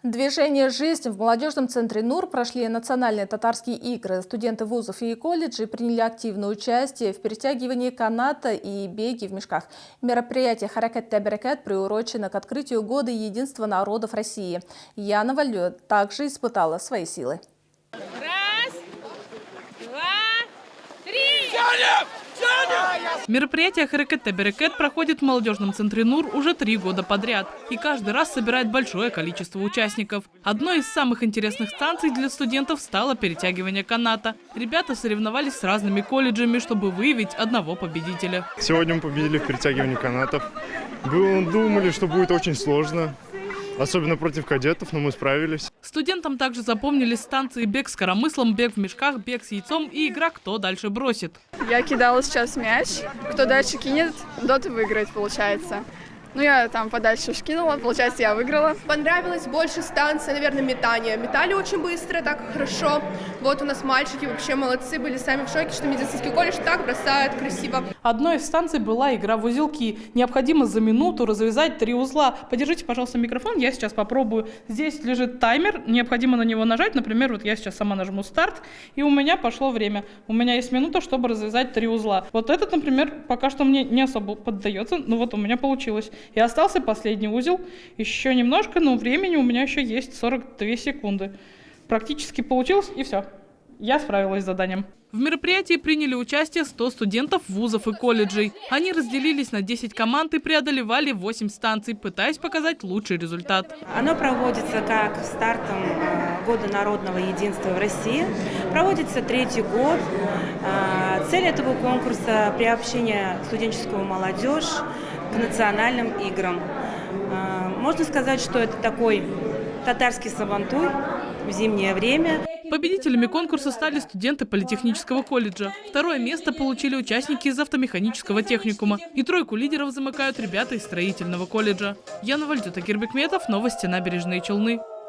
Движение «Жизнь» в молодежном центре НУР прошли национальные татарские игры. Студенты вузов и колледжей приняли активное участие в перетягивании каната и беге в мешках. Мероприятие «Харакат Теберекет» приурочено к открытию Года единства народов России. Яна Валю также испытала свои силы. Раз, два, три! Мероприятие «Харакат Теберекет» проходит в молодежном центре НУР уже 3 года подряд. И каждый раз собирает большое количество участников. Одной из самых интересных станций для студентов стало перетягивание каната. Ребята соревновались с разными колледжами, чтобы выявить одного победителя. Сегодня мы победили в перетягивании канатов. Думали, что будет очень сложно. Особенно против кадетов, но мы справились. Студентам также запомнились станции бег с коромыслом, бег в мешках, бег с яйцом и игра «Кто дальше бросит». Я кидала сейчас мяч. Кто дальше кинет, тот и выиграет, получается. Ну, я там подальше кинула, получается, я выиграла. Понравилось больше станции, наверное, метания. Метали очень быстро, так хорошо. Вот у нас мальчики вообще молодцы, были сами в шоке, что медицинский колледж так бросает красиво. Одной из станций была игра в узелки. Необходимо за минуту развязать 3 узла. Подержите, пожалуйста, микрофон, я сейчас попробую. Здесь лежит таймер, необходимо на него нажать. Например, вот я сейчас сама нажму старт, и у меня пошло время. У меня есть минута, чтобы развязать 3 узла. Вот этот, например, пока что мне не особо поддается, но вот у меня получилось. И остался последний узел. Еще немножко, но времени у меня еще есть 42 секунды. Практически получилось, и все. Я справилась с заданием. В мероприятии приняли участие 100 студентов вузов и колледжей. Они разделились на 10 команд и преодолевали 8 станций, пытаясь показать лучший результат. Оно проводится как стартом Года народного единства в России. Проводится 3-й год. Цель этого конкурса – приобщение студенческую молодежь к национальным играм. Можно сказать, что это такой татарский сабантуй в зимнее время. Победителями конкурса стали студенты политехнического колледжа. 2-е место получили участники из автомеханического техникума. И 3-ку лидеров замыкают ребята из строительного колледжа. Яна Валю, Такир Бекметов, новости Набережные Челны.